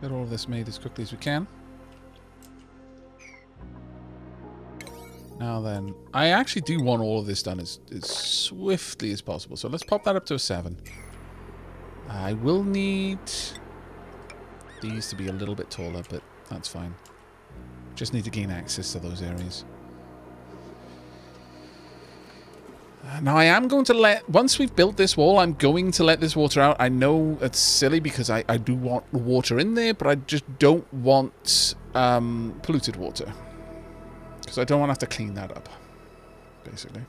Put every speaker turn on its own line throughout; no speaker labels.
Get all of this made as quickly as we can. Now then, I actually do want all of this done as swiftly as possible. So let's pop that up to a 7. I will need these to be a little bit taller, but that's fine. Just need to gain access to those areas. Now I am going to let, once we've built this wall, I'm going to let this water out. I know it's silly because I do want water in there, but I just don't want polluted water. Because I don't want to have to clean that up, basically.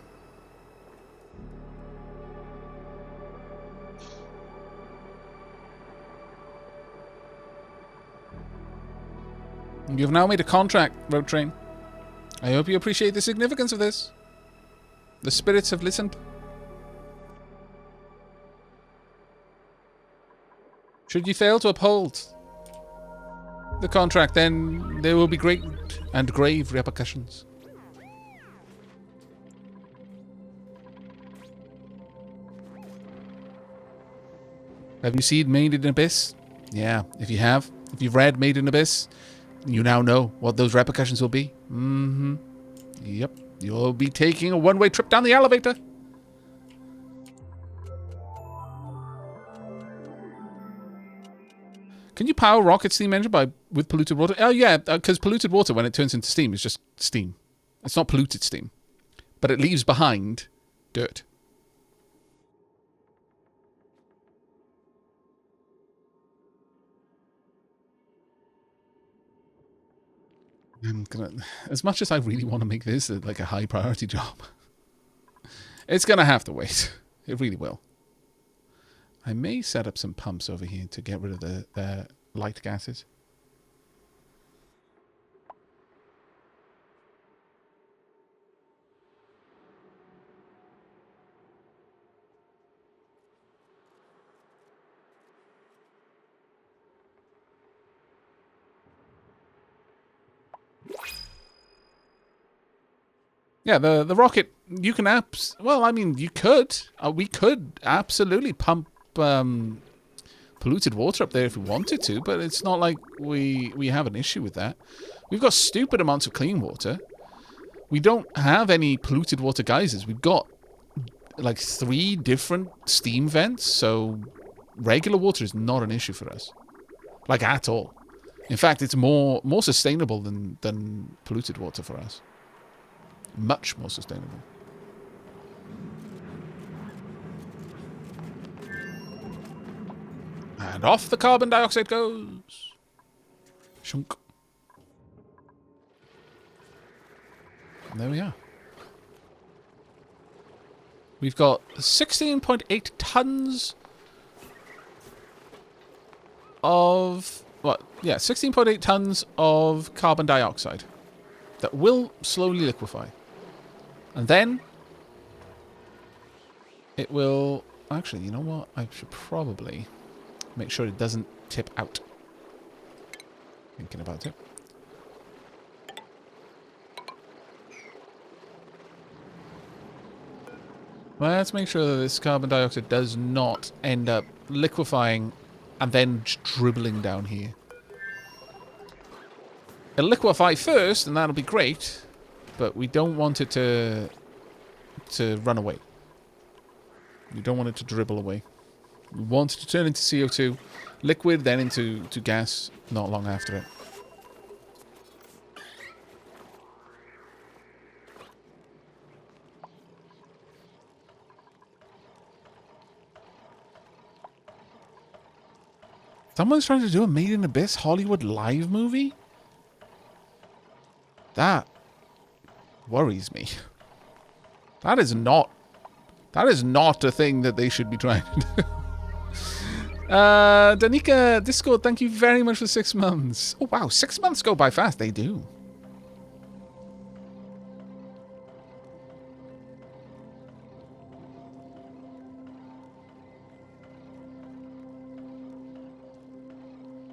You've now made a contract, Road Train. I hope you appreciate the significance of this. The spirits have listened. Should you fail to uphold the contract, then there will be great and grave repercussions. Have you seen Made in Abyss? Yeah, if you have, if you've read Made in Abyss, you now know what those repercussions will be. Mm-hmm. Yep. You'll be taking a one-way trip down the elevator. Can you power rocket steam engine with polluted water? Oh, yeah, because polluted water, when it turns into steam, is just steam. It's not polluted steam. But it leaves behind dirt. I'm gonna, as much as I really want to make this like a high priority job, it's gonna have to wait. It really will. I may set up some pumps over here to get rid of the light gases. Yeah, the rocket, you can well, I mean, you could. We could absolutely pump polluted water up there if we wanted to, but it's not like we have an issue with that. We've got stupid amounts of clean water. We don't have any polluted water geysers. We've got like 3 different steam vents, so regular water is not an issue for us. Like, at all. In fact, it's more sustainable than polluted water for us. Much more sustainable. And off the carbon dioxide goes. Shunk. And there we are. We've got 16.8 tons of... what? Yeah, 16.8 tons of carbon dioxide that will slowly liquefy. And then it will... actually, you know what? I should probably make sure it doesn't tip out. Thinking about it. Let's make sure that this carbon dioxide does not end up liquefying and then dribbling down here. It'll liquefy first, and that'll be great, but we don't want it to run away. We don't want it to dribble away. We want it to turn into CO2, liquid, then into gas not long after it. Someone's trying to do a Made in Abyss Hollywood live movie? That worries me. That is not a thing that they should be trying to do. Danica Discord, thank you very much for 6 months. Oh wow, 6 months go by fast. They do.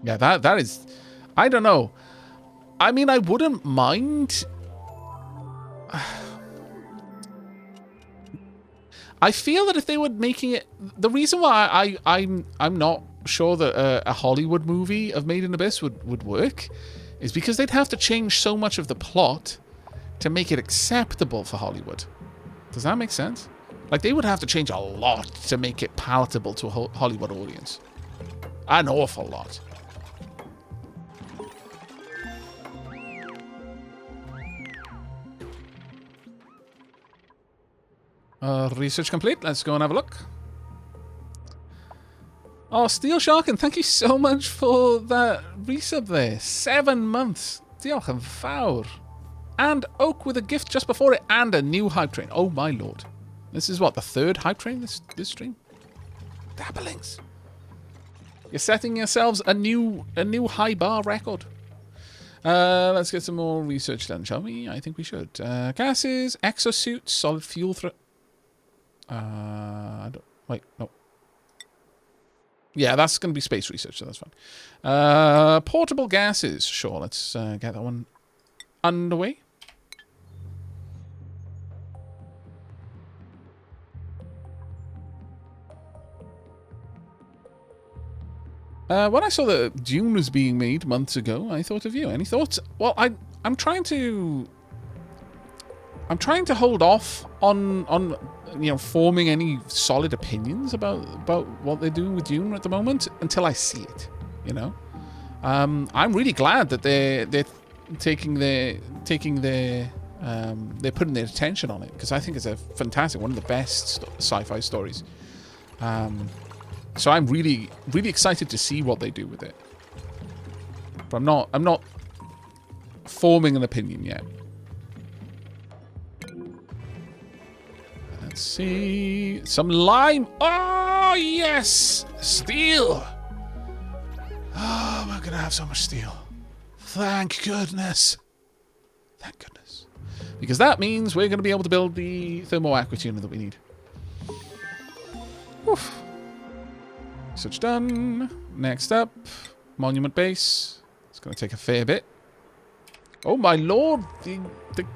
Yeah, that is... I don't know. I mean, I wouldn't mind... I feel that if they were making it, the reason why I'm not sure that a Hollywood movie of Made in Abyss would work is because they'd have to change so much of the plot to make it acceptable for Hollywood. Does that make sense? Like, they would have to change a lot to make it palatable to a Hollywood audience. An awful lot. Research complete. Let's go and have a look. Oh, Steel Sharkin, thank you so much for that resub there. 7 months. Diolch yn fawr. And Oak with a gift just before it, and a new hype train. Oh my lord. This is what, the 3rd hype train this stream? Dabblings. You're setting yourselves a new high bar record. Let's get some more research done, shall we? I think we should. Gases, exosuits, solid fuel wait, no. Yeah, that's going to be space research, so that's fine. Portable gases. Sure, let's get that one underway. When I saw that Dune was being made months ago, I thought of you. Any thoughts? Well, I'm trying to hold off on forming any solid opinions about what they do with Dune at the moment until I see it. You know, I'm really glad that they're putting their attention on it, because I think it's a fantastic, one of the best sci-fi stories. So I'm really excited to see what they do with it. But I'm not forming an opinion yet. Let's see. Some lime. Oh, yes! Steel! Oh, we're going to have so much steel. Thank goodness. Thank goodness. Because that means we're going to be able to build the thermo aqua tuner that we need. Oof. Research done. Next up, Monument Base. It's going to take a fair bit. Oh my lord, the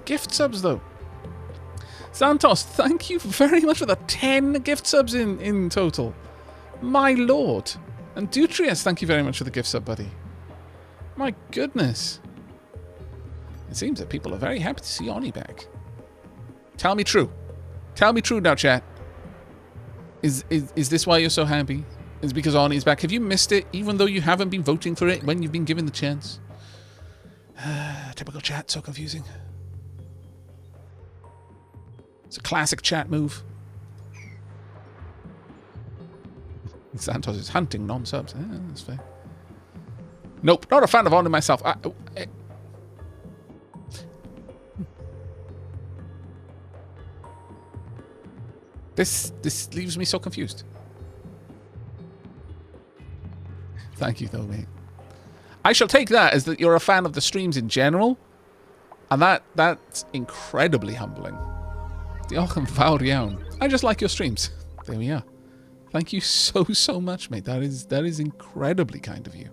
gift subs though. Santos, thank you very much for the 10 gift subs in total. My lord. And Dutrius, thank you very much for the gift sub, buddy. My goodness. It seems that people are very happy to see Oni back. Tell me true. Tell me true now, chat. Is this why you're so happy? Is because Arnie's back? Have you missed it, even though you haven't been voting for it when you've been given the chance? Typical chat, so confusing. It's a classic chat move. Santos is hunting non-subs. That's fair. Nope, not a fan of Arnie myself. This leaves me so confused. Thank you, though, mate. I shall take that as that you're a fan of the streams in general, and that's incredibly humbling. Diolch yn fawr iawn. I just like your streams. There we are. Thank you so much, mate. That is incredibly kind of you.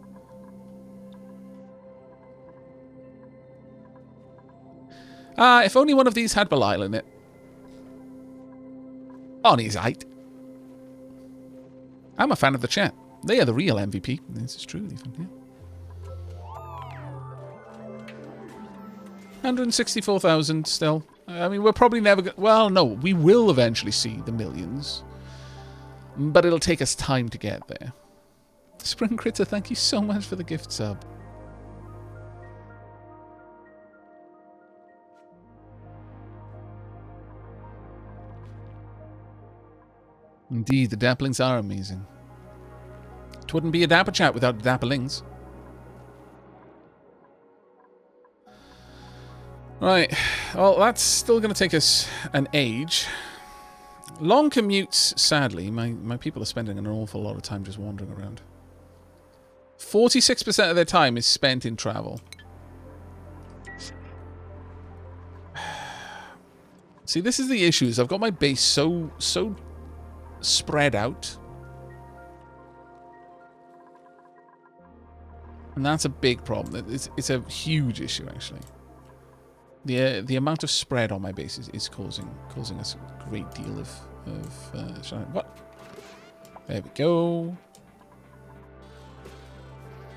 If only one of these had Belial in it. On his height. I'm a fan of the chat. They are the real MVP. This is true, even. Yeah. 164,000 still. I mean, we're probably never well, no, we will eventually see the millions. But it'll take us time to get there. Spring Critter, thank you so much for the gift sub. Indeed, the Dapplings are amazing. It wouldn't be a Dapper Chat without the Dapplings. Right, well, that's still going to take us an age. Long commutes, sadly. My people are spending an awful lot of time just wandering around. 46% of their time is spent in travel. See, this is the issue. Is I've got my base so spread out. And that's a big problem. It's a huge issue, actually. The amount of spread on my base is causing us a great deal of what? There we go.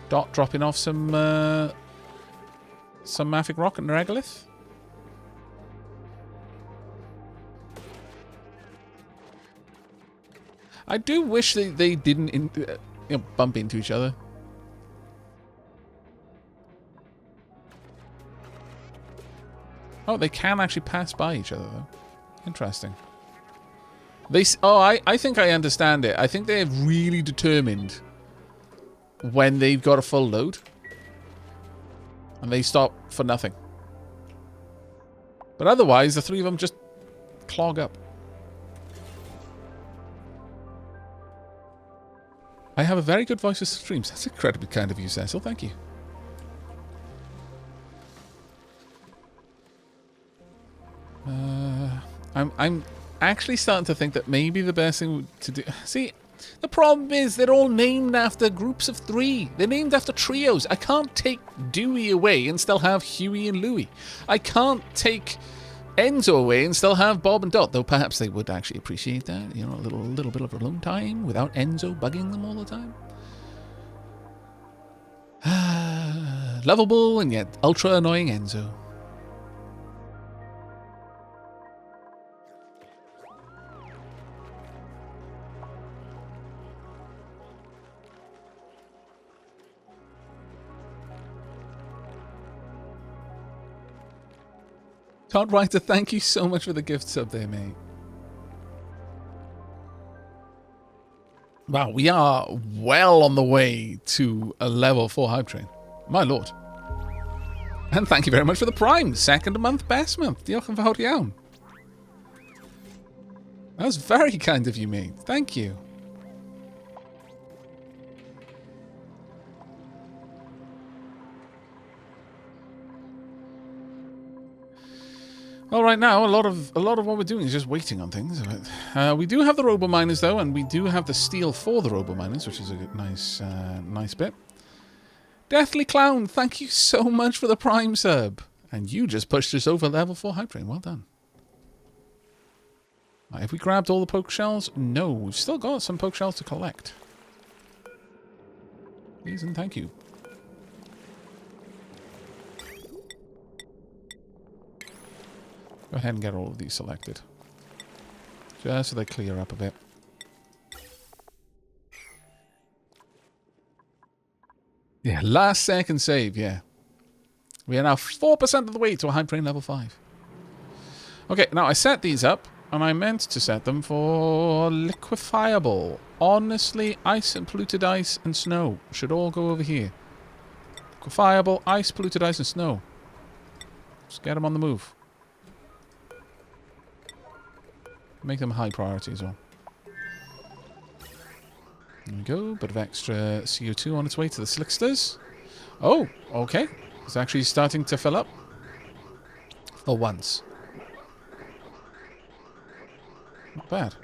Dot dropping off some Mafic rock and regolith. I do wish they didn't bump into each other. Oh, they can actually pass by each other, though. Interesting. I think I understand it. I think they're really determined when they've got a full load. And they stop for nothing. But otherwise, the three of them just clog up. I have a very good voice for streams. That's incredibly kind of you, Cecil. Thank you. I'm actually starting to think that maybe the best thing to do... See, the problem is they're all named after groups of three. They're named after trios. I can't take Dewey away and still have Huey and Louie. I can't take Enzo away and still have Bob and Dot, though perhaps they would actually appreciate that. You know, a little bit of alone time without Enzo bugging them all the time. Lovable and yet ultra annoying Enzo. Todd Writer, thank you so much for the gift sub there, mate. Wow, we are well on the way to a level 4 hype train. My lord. And thank you very much for the Prime. Second month, best month. Diolch yn fawr iawn. That was very kind of you, mate. Thank you. Well, right now, a lot of what we're doing is just waiting on things. We do have the robo miners though, and we do have the steel for the robo miners, which is a nice, nice bit. Deathly Clown, thank you so much for the Prime sub, and you just pushed us over level 4 hype train. Well done. Right, have we grabbed all the poke shells? No, we've still got some poke shells to collect. Please and thank you. Go ahead and get all of these selected. Just so they clear up a bit. Yeah, last second save, yeah. We are now 4% of the way to a hype train level 5. Okay, now I set these up, and I meant to set them for liquefiable. Honestly, ice and polluted ice and snow should all go over here. Liquefiable, ice, polluted ice, and snow. Just get them on the move. Make them high priority as well. There we go. Bit of extra CO2 on its way to the slicksters. Oh, okay. It's actually starting to fill up. For once. Not bad.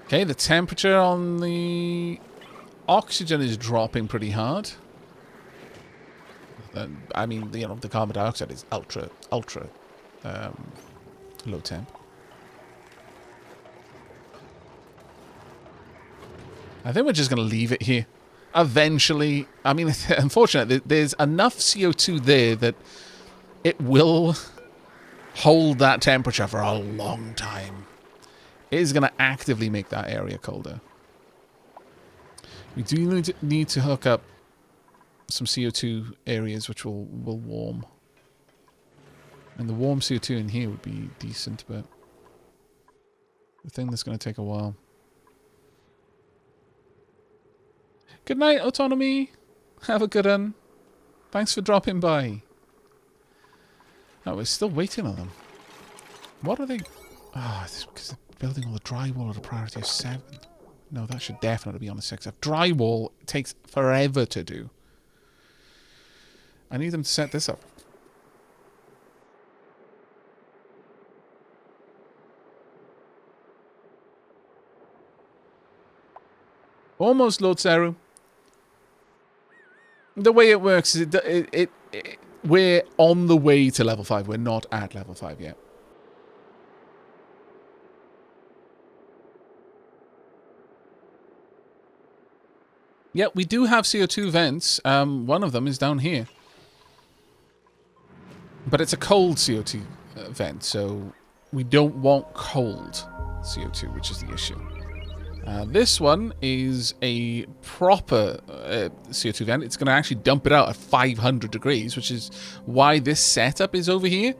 Okay, the temperature on the oxygen is dropping pretty hard. I mean, you know, the carbon dioxide is ultra low temp. I think we're just going to leave it here. Eventually, I mean, unfortunately, there's enough CO2 there that it will hold that temperature for a long time. It is going to actively make that area colder. We do need to hook up some CO2 areas which will warm. And the warm CO2 in here would be decent, but the thing that's going to take a while. Good night, Autonomy. Have a good one. Thanks for dropping by. Oh, we're still waiting on them. What are they? Oh, it's because they're building all the drywall at a priority of 7. No, that should definitely be on a 6. Drywall takes forever to do. I need them to set this up. Almost, Lord Saru. The way it works is we're on the way to level 5. We're not at level 5 yet. Yeah, we do have CO2 vents. One of them is down here. But it's a cold CO2 vent, so we don't want cold CO2, which is the issue. This one is a proper CO2 vent. It's going to actually dump it out at 500 degrees, which is why this setup is over here.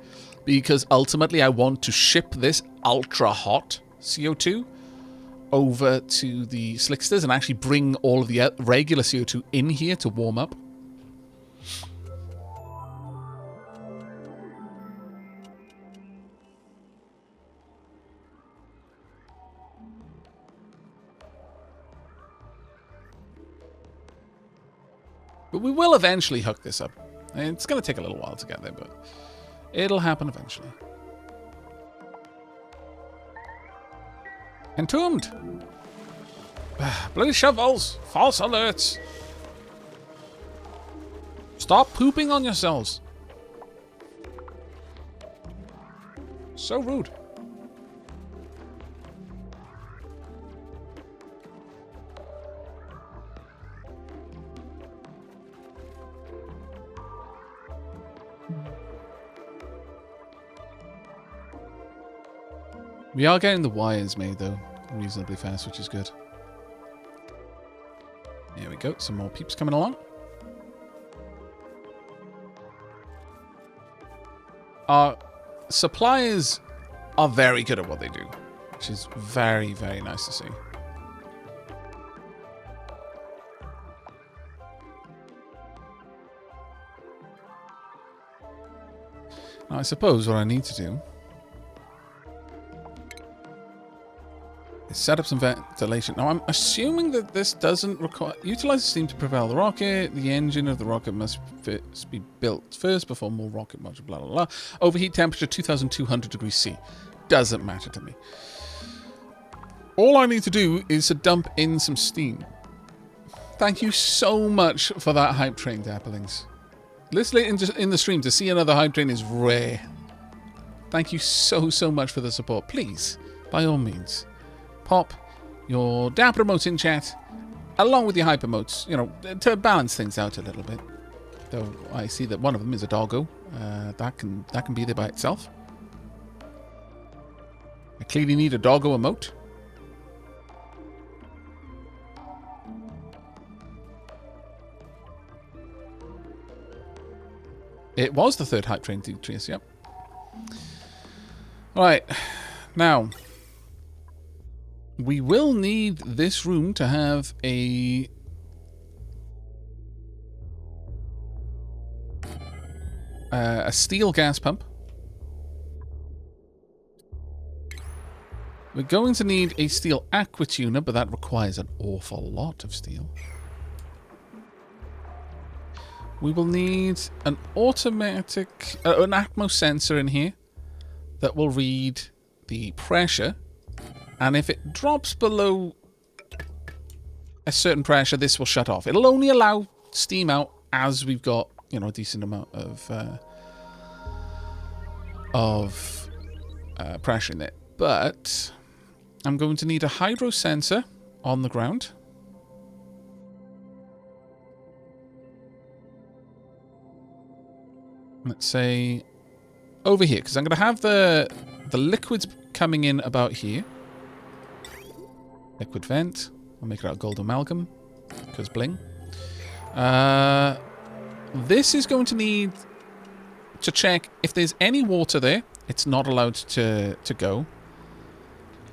Because ultimately I want to ship this ultra hot CO2 over to the slicksters and actually bring all of the regular CO2 in here to warm up. But we will eventually hook this up. It's going to take a little while to get there, but it'll happen eventually. Entombed! Bloody shovels! False alerts! Stop pooping on yourselves! So rude. We are getting the wires made, though, reasonably fast, which is good. There we go. Some more peeps coming along. Our suppliers are very good at what they do, which is very, very nice to see. Now, I suppose what I need to do is set up some ventilation. Now, I'm assuming that this doesn't require... Utilize steam to propel the rocket. The engine of the rocket must be built first before more rocket module, blah, blah, blah. Overheat temperature, 2,200 degrees C. Doesn't matter to me. All I need to do is to dump in some steam. Thank you so much for that hype train, Dapplings. This late in the stream, to see another hype train is rare. Thank you so, so much for the support. Please, by all means, pop your dapper emotes in chat, along with your hype emotes, you know, to balance things out a little bit. Though I see that one of them is a doggo. That can be there by itself. I clearly need a doggo emote. It was the third hype train, Demetrius, yep. Alright, now, we will need this room to have a steel gas pump. We're going to need a steel aqua tuner, but that requires an awful lot of steel. We will need an automatic, an Atmos sensor in here that will read the pressure. And if it drops below a certain pressure, this will shut off. It'll only allow steam out as we've got, you know, a decent amount of pressure in it. But I'm going to need a hydro sensor on the ground. Let's say over here, because I'm going to have the liquids coming in about here. Liquid vent. I'll make it out of gold amalgam, because bling. This is going to need to check if there's any water there. It's not allowed to go.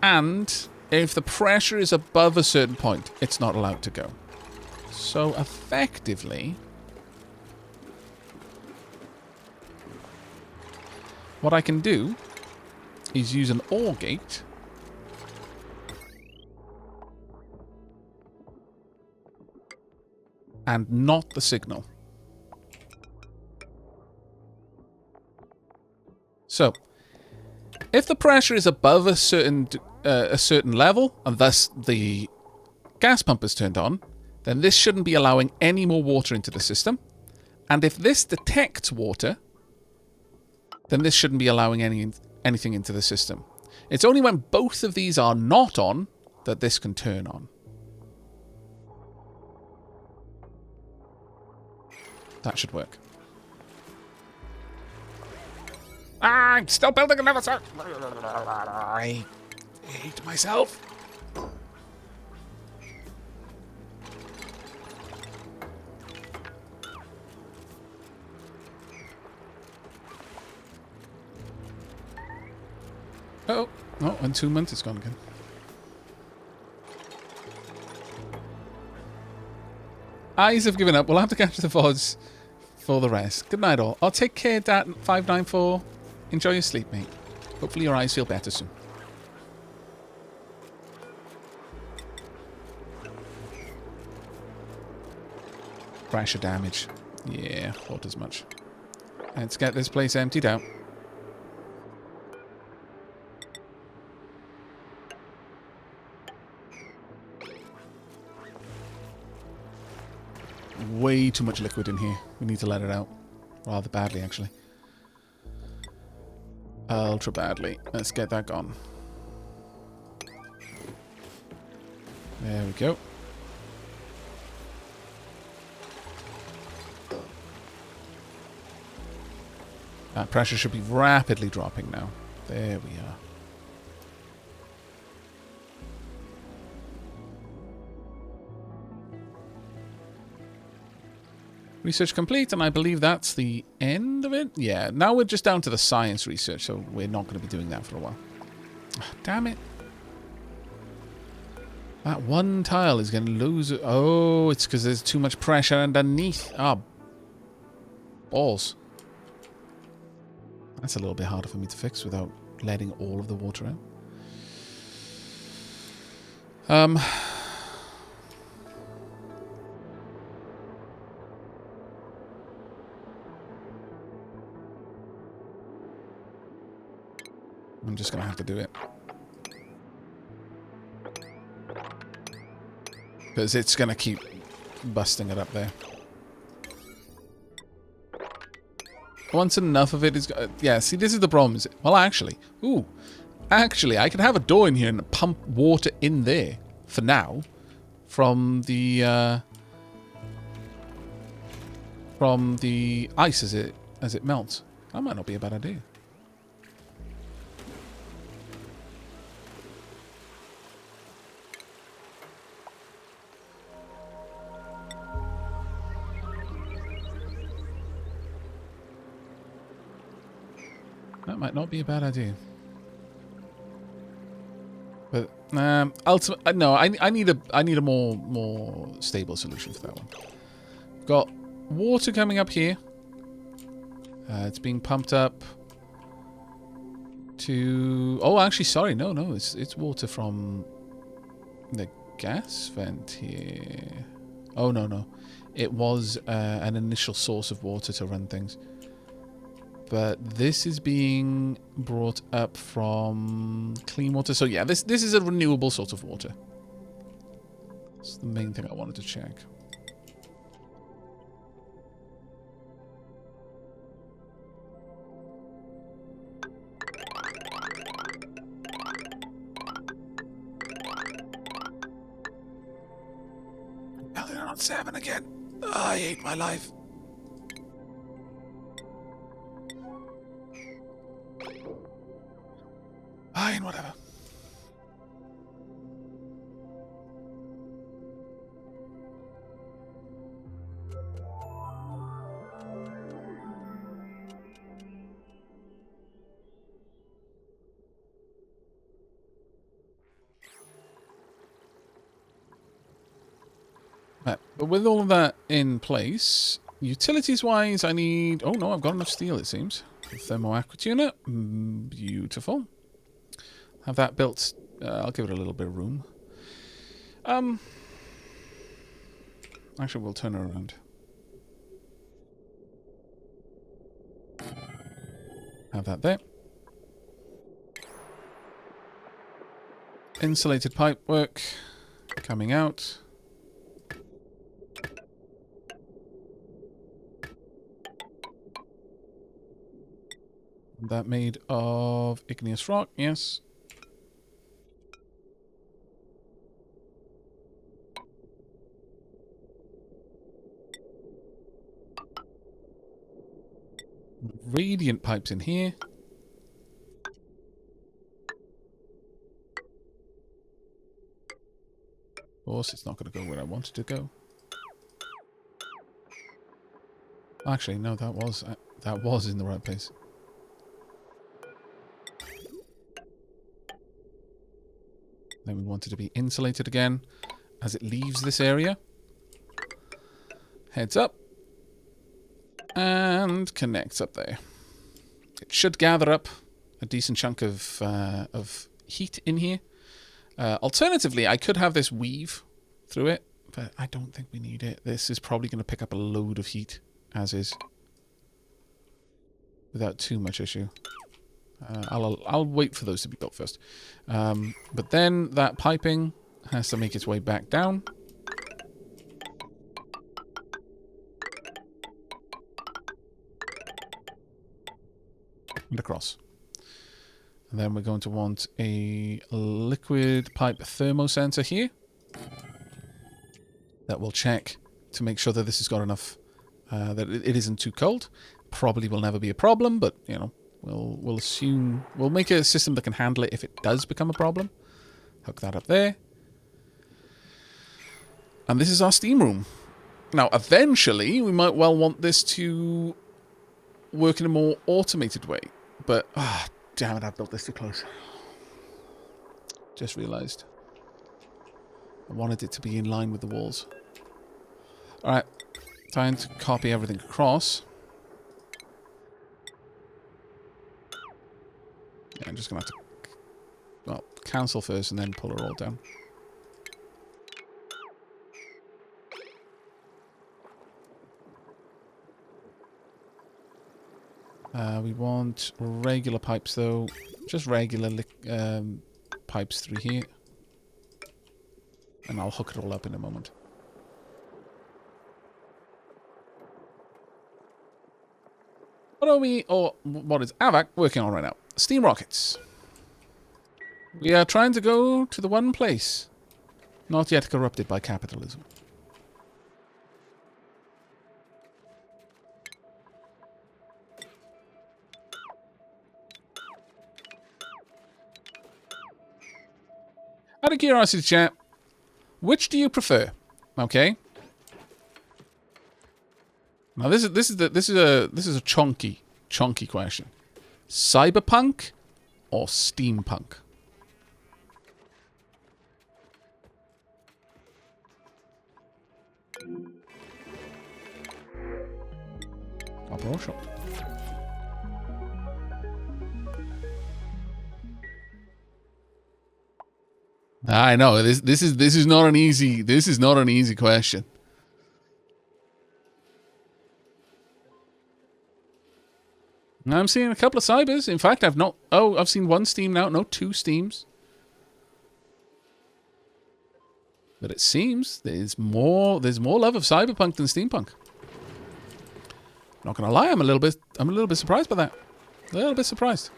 And if the pressure is above a certain point, it's not allowed to go. So effectively, what I can do is use an OR gate and not the signal. So, if the pressure is above a certain level, and thus the gas pump is turned on, then this shouldn't be allowing any more water into the system. And if this detects water, then this shouldn't be allowing anything into the system. It's only when both of these are not on that this can turn on. That should work. I'm still building another circle. I hate myself. Oh, in 2 months it's gone again. Eyes have given up. We'll have to catch the VODs for the rest. Good night, all. I'll take care, Dat594. Enjoy your sleep, mate. Hopefully your eyes feel better soon. Pressure damage. Yeah, thought as much. Let's get this place emptied out. Way too much liquid in here. We need to let it out. Rather badly, actually. Ultra badly. Let's get that gone. There we go. That pressure should be rapidly dropping now. There we are. Research complete, and I believe that's the end of it. Yeah, now we're just down to the science research, so we're not going to be doing that for a while. Oh, damn it. That one tile is going to lose... Oh, it's because there's too much pressure underneath. Ah, balls. That's a little bit harder for me to fix without letting all of the water out. I'm just going to have to do it. Because it's going to keep busting it up there. Once enough of it is... yeah, see, this is the problem. Well, actually... Ooh. Actually, I can have a door in here and pump water in there. For now. From the ice as it melts. That might not be a bad idea. That might not be a bad idea. But ultimately, no, I need a more stable solution for that one. We've got water coming up here. It's being pumped up to... Oh, actually, sorry, no, it's water from the gas vent here. Oh, no. It was an initial source of water to run things. But this is being brought up from clean water. So yeah, this is a renewable sort of water. That's the main thing I wanted to check. Now they're on 7 again. Oh, I hate my life. Fine, whatever. Right, but with all of that in place, utilities-wise, I need... Oh, no, I've got enough steel, it seems. Thermoacrid unit. Beautiful. Have that built. I'll give it a little bit of room. Actually, we'll turn it around. Have that there. Insulated pipework coming out. That made of igneous rock, yes. Radiant pipes in here. Of course, it's not going to go where I want it to go. Actually, no, that was in the right place. Then we want it to be insulated again as it leaves this area. Heads up. And connects up there. It should gather up a decent chunk of heat in here. Alternatively, I could have this weave through it, but I don't think we need it. This is probably going to pick up a load of heat, as is, without too much issue. I'll wait for those to be built first. But then that piping has to make its way back down. And across. And then we're going to want a liquid pipe thermosensor here that will check to make sure that this has got enough, that it isn't too cold. Probably will never be a problem, but, you know, we'll assume, we'll make a system that can handle it if it does become a problem. Hook that up there. And this is our steam room. Now, eventually, we might well want this to work in a more automated way. But, damn it, I built this too close. Just realized. I wanted it to be in line with the walls. Alright, time to copy everything across. Yeah, I'm just going to have to, well, cancel first and then pull it all down. We want regular pipes, though. Just regular pipes through here. And I'll hook it all up in a moment. What are we, or what is Aavak working on right now? Steam rockets. We are trying to go to the one place not yet corrupted by capitalism. Out of curiosity, chat, which do you prefer? Okay. Now this is a chunky question. Cyberpunk or steampunk? Approach. I know this is not an easy question. I'm seeing a couple of cybers. In fact, I've seen one steam now, no, two steams. But it seems there's more love of cyberpunk than steampunk. Not gonna lie, I'm a little bit surprised by that. A little bit surprised.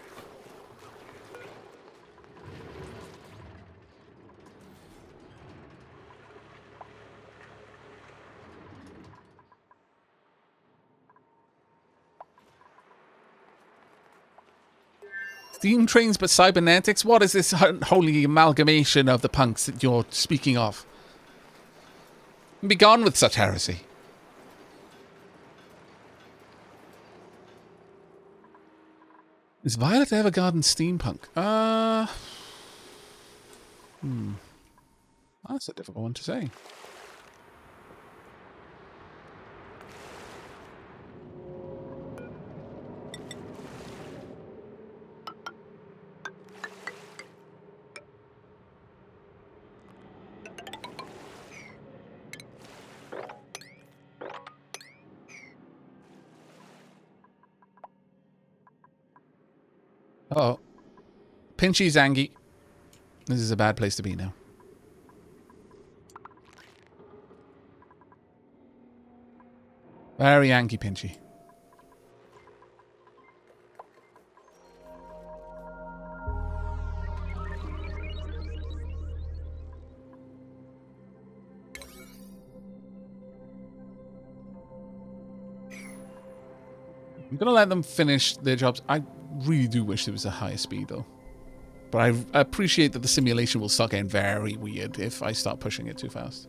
Steam trains but cybernetics? What is this holy amalgamation of the punks that you're speaking of? Be gone with such heresy. Is Violet Evergarden steampunk? That's a difficult one to say. Uh-oh. Pinchy Zangy. This is a bad place to be now. Very Yankee Pinchy. I'm going to let them finish their jobs. I really do wish there was a higher speed, though. But I appreciate that the simulation will start getting very weird if I start pushing it too fast.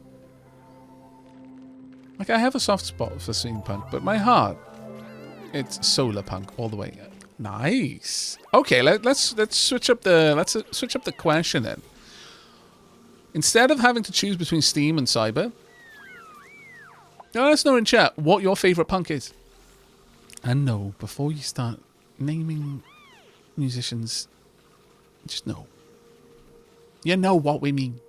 Like, I have a soft spot for steampunk, but my heart, it's solar punk all the way. Nice. Okay, let's switch up the question then. Instead of having to choose between Steam and Cyber, now let us know in chat what your favorite punk is. And no, before you start naming musicians, just know. You know what we mean.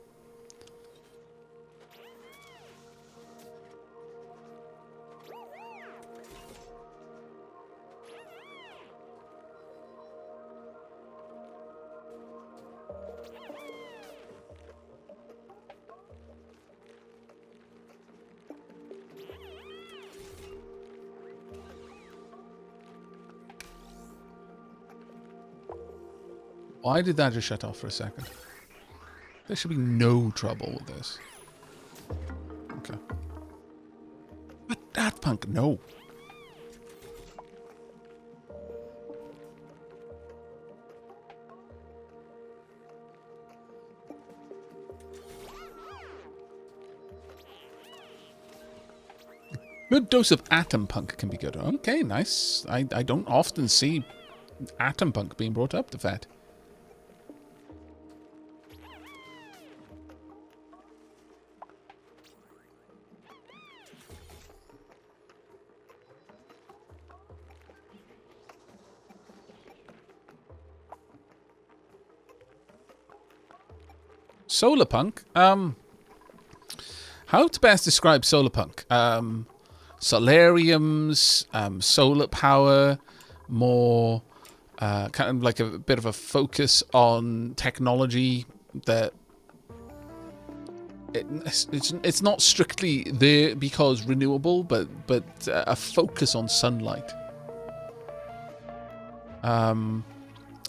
Why did that just shut off for a second? There should be no trouble with this. Okay. But that punk, no. Good dose of atom punk can be good. Okay, nice. I don't often see atom punk being brought up to that. Solar punk. How to best describe solar punk? Solariums, solar power, more kind of like a bit of a focus on technology that it's not strictly there because renewable, but a focus on sunlight.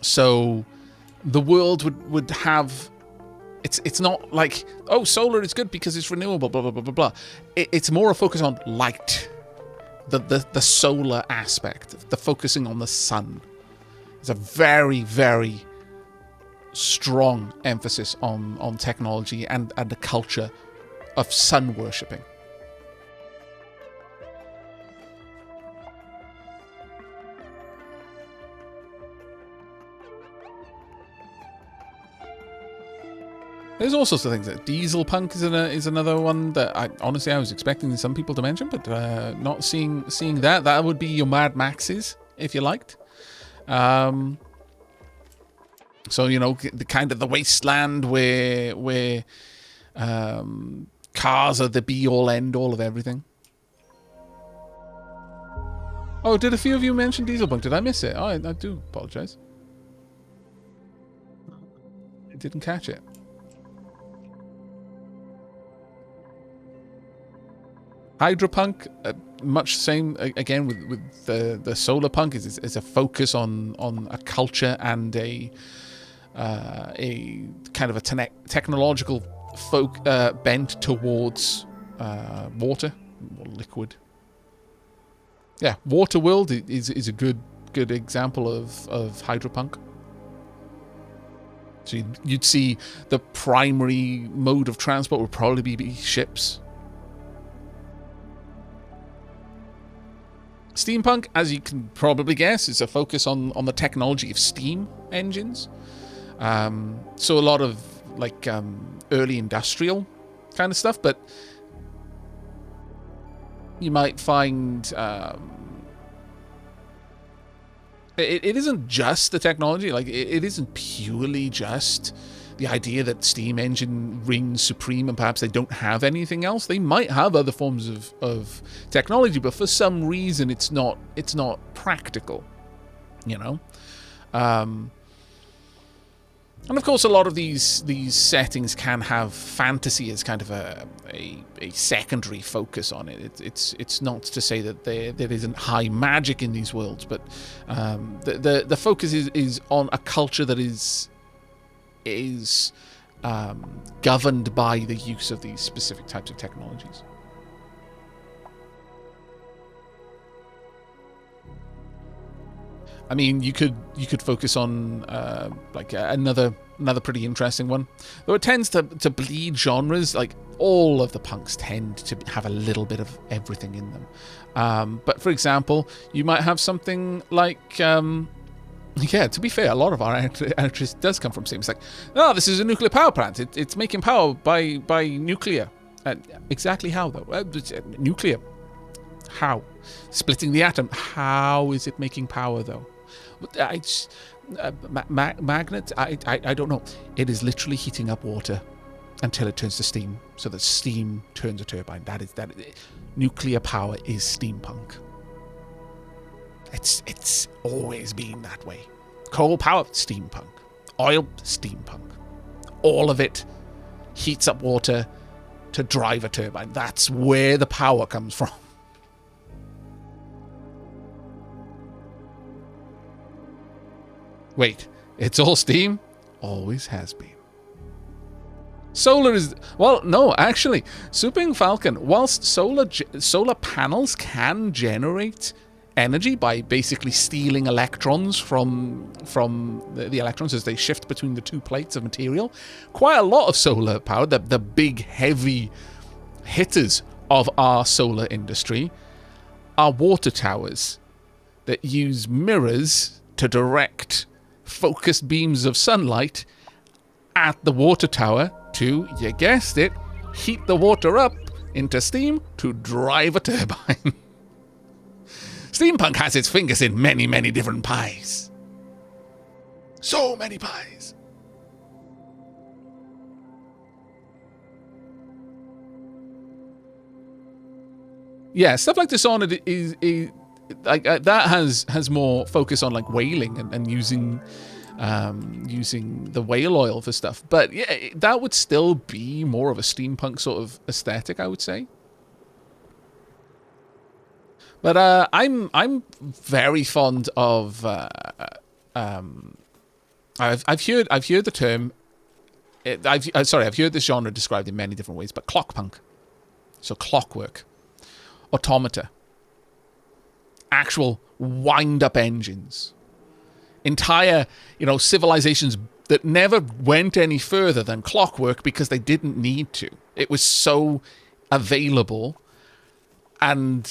So the world would have. It's not like, oh, solar is good because it's renewable, blah, blah, blah, blah, blah. It's more a focus on light. The solar aspect, the focusing on the sun. It's a very, very strong emphasis on technology and the culture of sun worshipping. There's all sorts of things. Diesel punk is another one that I was expecting some people to mention, but not seeing that. That would be your Mad Maxes, if you liked. So you know, the kind of the wasteland where cars are the be all end all of everything. Oh, did a few of you mention diesel punk? Did I miss it? Oh, I do apologize. I didn't catch it. Hydropunk, much the same again with the solar punk is a focus on a culture and a kind of a technological bent towards water or liquid. Yeah, water world is a good example of hydropunk. So you'd see the primary mode of transport would probably be ships. Steampunk, as you can probably guess, is a focus on the technology of steam engines. So a lot of like early industrial kind of stuff, but you might find it isn't just the technology. Like it isn't purely just the idea that steam engine reigns supreme and perhaps they don't have anything else. They might have other forms of technology, but for some reason it's not practical, you know. And of course a lot of these settings can have fantasy as kind of a secondary focus on it. It's not to say that there isn't high magic in these worlds, but the focus is on a culture that is governed by the use of these specific types of technologies. I mean, you could focus on like another pretty interesting one, though it tends to bleed genres. Like all of the punks tend to have a little bit of everything in them. But for example, you might have something like yeah. To be fair, a lot of our electricity does come from steam. It's like, oh, this is a nuclear power plant. It's making power by nuclear. Exactly how though? Nuclear. How? Splitting the atom. How is it making power though? Magnet? I don't know. It is literally heating up water until it turns to steam, so that steam turns a turbine. That is nuclear power is steampunk. It's always been that way. Coal power, steampunk. Oil, steampunk. All of it heats up water to drive a turbine. That's where the power comes from. Wait, it's all steam? Always has been. Solar is... Well, no, actually, Swooping Falcon, whilst solar panels can generate energy by basically stealing electrons from the electrons as they shift between the two plates of material, quite a lot of solar power, the big, heavy hitters of our solar industry, are water towers that use mirrors to direct focused beams of sunlight at the water tower to, you guessed it, heat the water up into steam to drive a turbine. Steampunk has its fingers in many, many different pies. So many pies. Yeah, stuff like Dishonored is like that has more focus on like whaling and using the whale oil for stuff. But yeah, that would still be more of a steampunk sort of aesthetic, I would say. But I'm very fond of I've heard the term. I've heard this genre described in many different ways, but clockpunk, so clockwork, automata, actual wind-up engines, entire civilizations that never went any further than clockwork because they didn't need to. It was so available. And,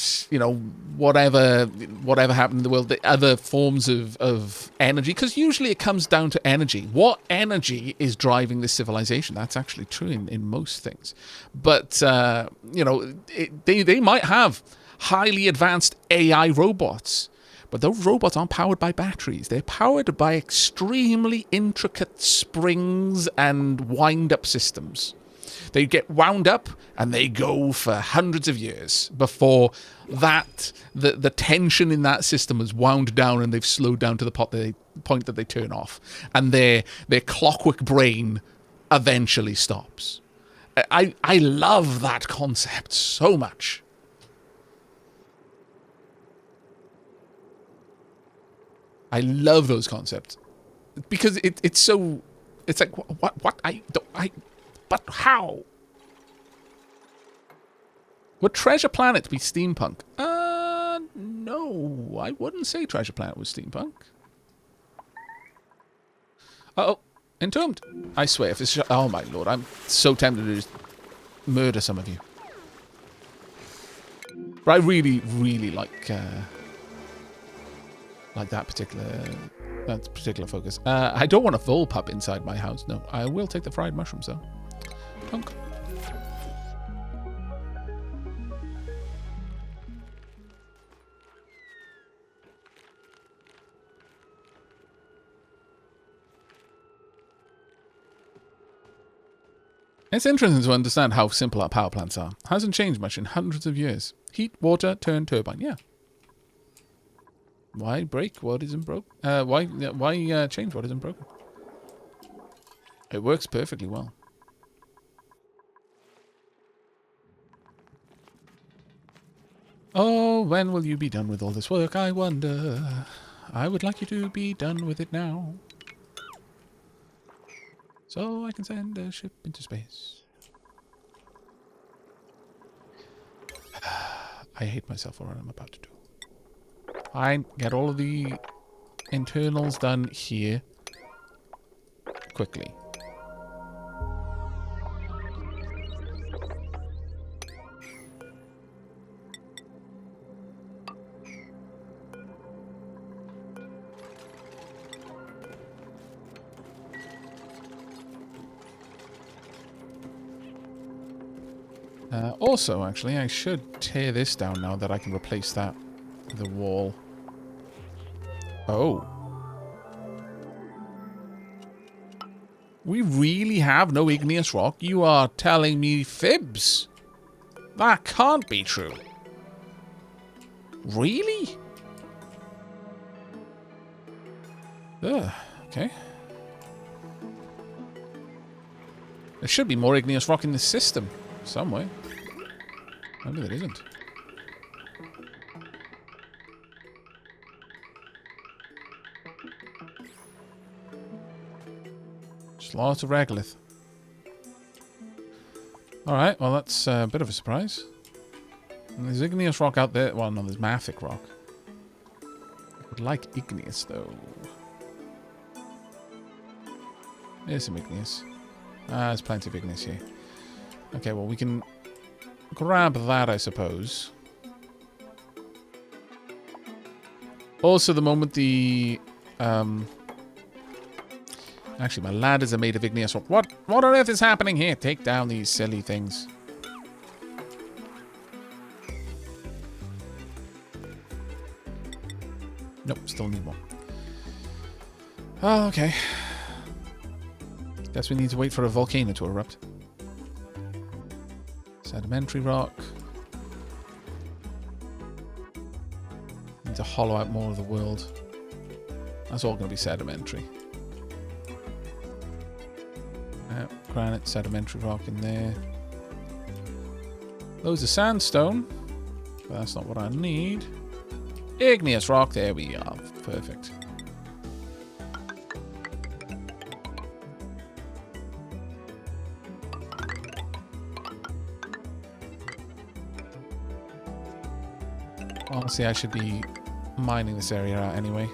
whatever happened in the world, the other forms of energy, because usually it comes down to energy. What energy is driving this civilization? That's actually true in most things. But, they might have highly advanced AI robots, but those robots aren't powered by batteries. They're powered by extremely intricate springs and wind-up systems. They get wound up and they go for hundreds of years before the tension in that system is wound down and they've slowed down to the point that they turn off, and their clockwork brain eventually stops. I love that concept so much. I love those concepts because it's so. It's like what but how? Would Treasure Planet be steampunk? No, I wouldn't say Treasure Planet was steampunk. Uh-oh, Entombed. I swear, if it's... Oh my lord, I'm so tempted to just murder some of you. But I really, really like that particular focus. I don't want a full pup inside my house, no. I will take the fried mushrooms, though. Plunk. It's interesting to understand how simple our power plants are. Hasn't changed much in hundreds of years. Heat, water, turn, turbine. Yeah. Why break what isn't broken? Why change what isn't broken? It works perfectly well. Oh, when will you be done with all this work, I wonder? I would like you to be done with it now. So I can send a ship into space. I hate myself for what I'm about to do. Fine, get all of the internals done here quickly. Also, actually, I should tear this down now that I can replace that with a wall. Oh. We really have no igneous rock? You are telling me fibs? That can't be true. Really? Ugh, okay. There should be more igneous rock in this system. Somewhere. Maybe there isn't. Just lots of regolith. Alright, well that's a bit of a surprise. And there's igneous rock out there. Well, no, there's mafic rock. I would like igneous, though. There's some igneous. There's plenty of igneous here. Okay, well, we can grab that, I suppose. Also, the moment the... Actually, my ladders are made of igneous rock. What on earth is happening here? Take down these silly things. Nope, still need more. Oh, okay. Guess we need to wait for a volcano to erupt. Sedimentary rock. Need to hollow out more of the world. That's all going to be sedimentary. Granite, sedimentary rock in there. Loads of sandstone. But that's not what I need. Igneous rock, there we are. Perfect. Honestly, I should be mining this area out anyway.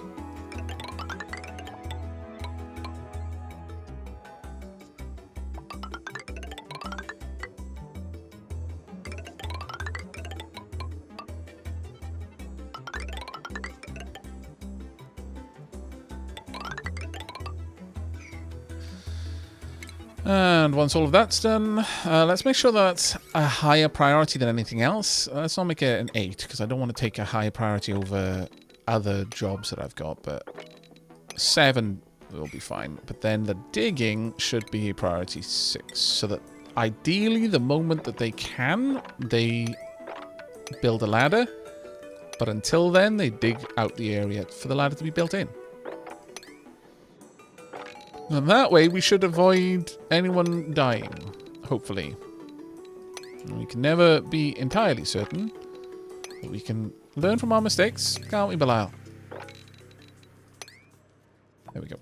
And once all of that's done, let's make sure that's a higher priority than anything else. Let's not make it an 8, because I don't want to take a higher priority over other jobs that I've got, but 7 will be fine. But then the digging should be priority 6, so that ideally the moment that they can, they build a ladder, but until then they dig out the area for the ladder to be built in. And that way, we should avoid anyone dying, hopefully. And we can never be entirely certain, but we can learn from our mistakes, can't we, Belial? There we go.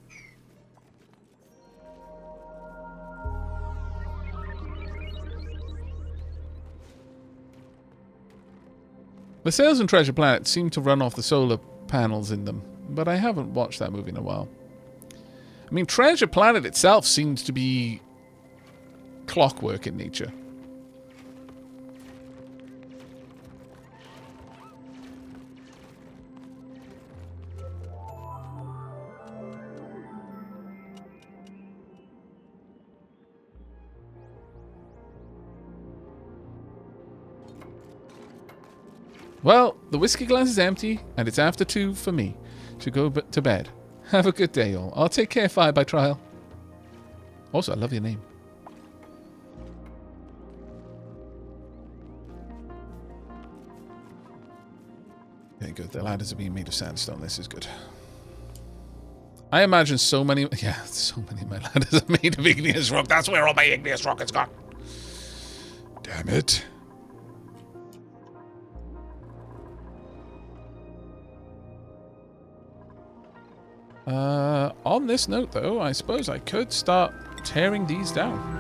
The sails in Treasure Planet seem to run off the solar panels in them, but I haven't watched that movie in a while. I mean, Treasure Planet itself seems to be clockwork in nature. Well, the whiskey glass is empty, and it's after 2 for me to go to bed. Have a good day, all. I'll take care 5 by trial. Also, I love your name. Okay, good. The ladders are being made of sandstone. This is good. I imagine so many... Yeah, so many of my ladders are made of igneous rock. That's where all my igneous rock has gone. Damn it. On this note, though, I suppose I could start tearing these down.